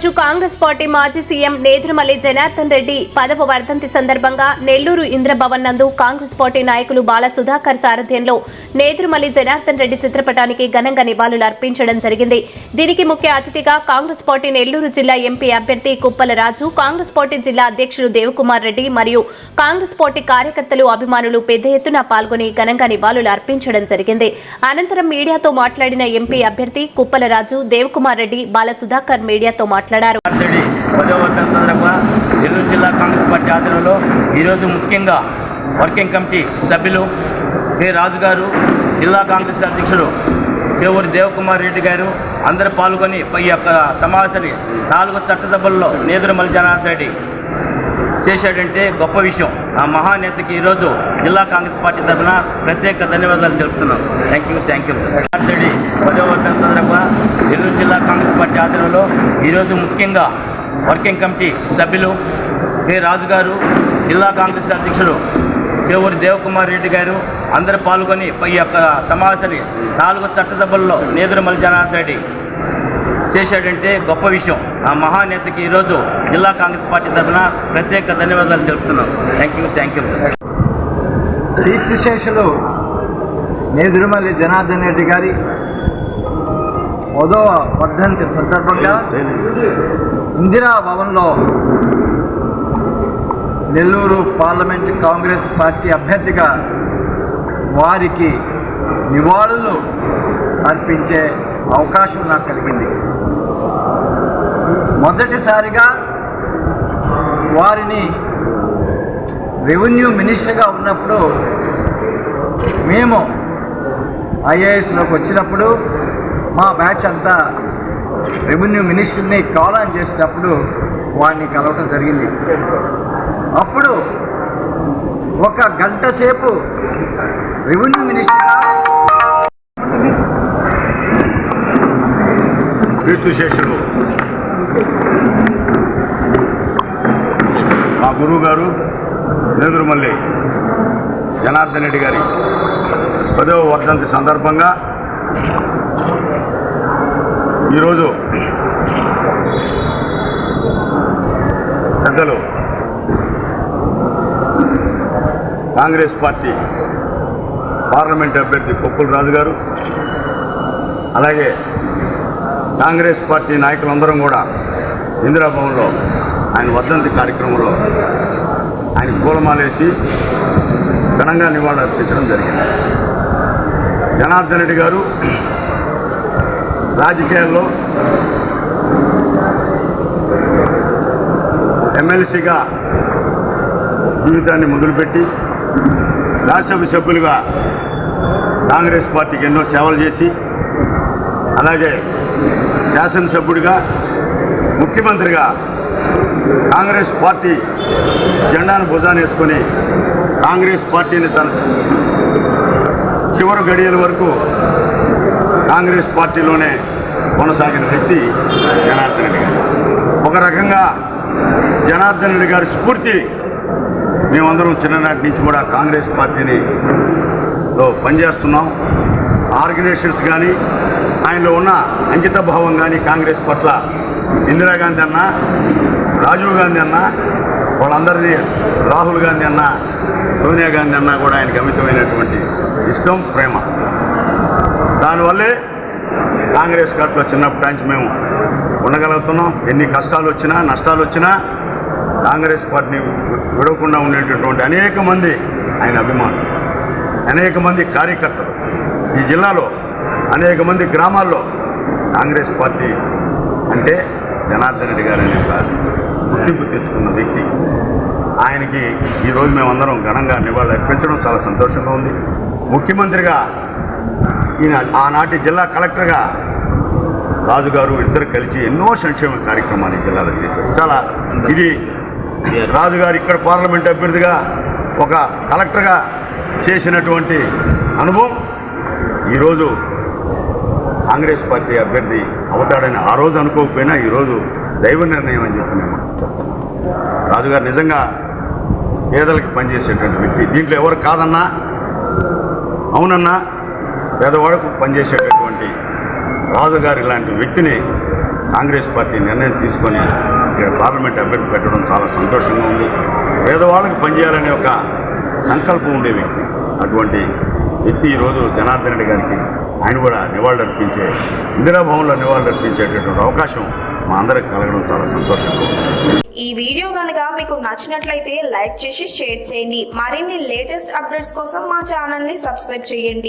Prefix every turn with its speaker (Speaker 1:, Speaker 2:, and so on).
Speaker 1: రోజు కాంగ్రెస్ పార్టీ మాజీ సీఎం నేదురుమల్లి జనార్దన్ రెడ్డి 10వ వర్ధంతి సందర్భంగా నెల్లూరు ఇంద్రభవన్ నందు కాంగ్రెస్ పార్టీ నాయకులు బాల సుధాకర్ సారథ్యంలో నేదురుమల్లి జనార్దన్ రెడ్డి చిత్రపటానికి ఘనంగా నివాళులు అర్పించడం జరిగింది. దీనికి ముఖ్య అతిథిగా కాంగ్రెస్ పార్టీ నెల్లూరు జిల్లా ఎంపీ అభ్యర్థి కుప్పల రాజు, కాంగ్రెస్ పార్టీ జిల్లా అధ్యక్షుడు దేవకుమార్ రెడ్డి మరియు కాంగ్రెస్ పార్టీ కార్యకర్తలు, అభిమానులు పెద్ద ఎత్తున పాల్గొని ఘనంగా నివాళులు అర్పించడం జరిగింది. అనంతరం మీడియాతో మాట్లాడిన ఎంపీ అభ్యర్థి కుప్పల రాజు, దేవకుమార్ రెడ్డి, బాల సుధాకర్ మీడియాతో మాట్లాడారు.
Speaker 2: నెల్లూరు జిల్లా కాంగ్రెస్ పార్టీ ఆధ్వర్యంలో ఈరోజు ముఖ్యంగా వర్కింగ్ కమిటీ సభ్యులు కె రాజు గారు, జిల్లా కాంగ్రెస్ అధ్యక్షుడు చేవూరి దేవకుమార్ రెడ్డి గారు అందరూ పాల్గొని ఈ యొక్క సమావేశాన్ని 4 చట్టసభల్లో నేదురుమల్లి జనార్దన్ రెడ్డి చేశాడంటే గొప్ప విషయం. ఆ మహానేతకి ఈరోజు జిల్లా కాంగ్రెస్ పార్టీ తరఫున ప్రత్యేక ధన్యవాదాలు తెలుపుతున్నాం. Thank you. జనార్దన్ రెడ్డి 10వ వర్ధంతి సందర్భంగా నెల్లూరు జిల్లా కాంగ్రెస్ పార్టీ ఆధ్వర్యంలో ఈరోజు ముఖ్యంగా వర్కింగ్ కమిటీ సభ్యులు కె రాజు గారు, జిల్లా కాంగ్రెస్ అధ్యక్షుడు చేవూరి దేవకుమార్ రెడ్డి గారు అందరూ పాల్గొని ఈ యొక్క సమావేశాన్ని 4 చట్టసభల్లో నేదురుమల్లి జనార్దన్ రెడ్డి చేశాడంటే గొప్ప విషయం. ఆ మహానేతకి ఈరోజు జిల్లా కాంగ్రెస్ పార్టీ తరఫున ప్రత్యేక ధన్యవాదాలు తెలుపుతున్నాం. Thank you.
Speaker 3: కీర్తిశేషులు నేదురుమల్లి జనార్దన్ రెడ్డి గారి 10వ వర్ధంతి సందర్భంగా ఇందిరా భవన్లో నెల్లూరు పార్లమెంటు కాంగ్రెస్ పార్టీ అభ్యర్థిగా వారికి నివాళులు అర్పించే అవకాశం నాకు కలిగింది. మొదటిసారిగా వారిని రెవెన్యూ మినిస్టర్గా ఉన్నప్పుడు మేము ఐఏఎస్లోకి వచ్చినప్పుడు మా బ్యాచ్ అంతా రెవెన్యూ మినిస్టర్ని కాల్ ఆన్ చేసినప్పుడు వారిని కలవటం జరిగింది. అప్పుడు 1 గంట సేపు రెవెన్యూ మినిస్టర్గా
Speaker 4: కీర్తిశేషులు మా గురువు గారు నేదురుమల్లి జనార్దన్ రెడ్డి గారి 10వ వర్ధంతి సందర్భంగా ఈరోజు పెద్దలు కాంగ్రెస్ పార్టీ పార్లమెంట్ అభ్యర్థి కుప్పల రాజు గారు, అలాగే కాంగ్రెస్ పార్టీ నాయకులందరం కూడా ఇందిరాభవన్లో ఆయన వర్ధంతి కార్యక్రమంలో ఆయన పూలమాలేసి ఘనంగా నివాళులు అర్పించడం జరిగింది. జనార్దన్ రెడ్డి గారు రాజకీయాల్లో ఎమ్మెల్సీగా జీవితాన్ని మొదలుపెట్టి రాజ్యసభ సభ్యులుగా కాంగ్రెస్ పార్టీకి ఎన్నో సేవలు చేసి, అలాగే శాసనసభ్యుడిగా, ముఖ్యమంత్రిగా కాంగ్రెస్ పార్టీ జెండాను భుజాన వేసుకొని కాంగ్రెస్ పార్టీని తన చివరి గడియల వరకు కాంగ్రెస్ పార్టీలోనే కొనసాగిన వ్యక్తి జనార్దన్ రెడ్డి గారు. ఒక రకంగా జనార్దన్ రెడ్డి గారి స్ఫూర్తి మేమందరం చిన్ననాటి నుంచి కూడా కాంగ్రెస్ పార్టీలో పనిచేస్తున్నాం. ఆర్గనైజేషన్స్ కానీ ఆయనలో ఉన్న అంకిత భావం కానీ కాంగ్రెస్ పట్ల ఇందిరాగాంధీ అన్న, రాజీవ్ గాంధీ అన్న, వాళ్ళందరినీ రాహుల్ గాంధీ అన్న, సోనియా గాంధీ అన్న కూడా ఆయనకు అమితమైనటువంటి ఇష్టం, ప్రేమ. దానివల్లే కాంగ్రెస్ పార్టీలో చిన్నప్పటి నుంచి మేము ఉండగలుగుతున్నాం. ఎన్ని కష్టాలు వచ్చినా, నష్టాలు వచ్చినా కాంగ్రెస్ పార్టీని విడవకుండా ఉండేటటువంటి అనేక మంది ఆయన అభిమానులు, అనేక మంది కార్యకర్తలు, ఈ జిల్లాలో అనేక మంది గ్రామాల్లో కాంగ్రెస్ పార్టీ అంటే జనార్దన్ రెడ్డి గారు అనే గుర్తింపు తెచ్చుకున్న వ్యక్తి. ఆయనకి ఈరోజు మేమందరం ఘనంగా నివాళులు అర్పించడం చాలా సంతోషంగా ఉంది. ముఖ్యమంత్రిగా ఈయన ఆనాటి జిల్లా కలెక్టర్గా రాజుగారు ఇద్దరు కలిసి ఎన్నో సంక్షేమ కార్యక్రమాలు ఈ జిల్లాలో చేశారు. చాలా ఇది రాజుగారు ఇక్కడ పార్లమెంట్ అభ్యర్థిగా ఒక కలెక్టర్గా చేసినటువంటి అనుభవం ఈరోజు కాంగ్రెస్ పార్టీ అభ్యర్థి అవుతాడని ఆ రోజు అనుకోకపోయినా ఈరోజు దైవ నిర్ణయం అని చెప్పి మేము చెప్తున్నాం. రాజుగారు నిజంగా పేదలకు పనిచేసేటువంటి వ్యక్తి. దీంట్లో ఎవరు కాదన్నా అవునన్నా పేదవాళ్ళకు పనిచేసేటటువంటి రాజుగారి లాంటి వ్యక్తిని కాంగ్రెస్ పార్టీ నిర్ణయం తీసుకొని ఇక్కడ పార్లమెంట్ అభ్యర్థి పెట్టడం చాలా సంతోషంగా ఉంది. పేదవాళ్ళకి పనిచేయాలనే ఒక సంకల్పం ఉండే వ్యక్తి. అటువంటి వ్యక్తి ఈరోజు జనార్దన్ రెడ్డి గారికి ఆయన కూడా నివాళులర్పించే ఇందిరాభవన్లో నివాళులర్పించేటటువంటి అవకాశం మా అందరికి కలగడం చాలా సంతోషంగా ఉంది.
Speaker 5: ఈ వీడియో కనుక మీకు నచ్చినట్లయితే లైక్ చేసి షేర్ చేయండి. మరిన్ని లేటెస్ట్ అప్డేట్స్ కోసం మా ఛానల్ ని సబ్స్క్రైబ్ చేయండి.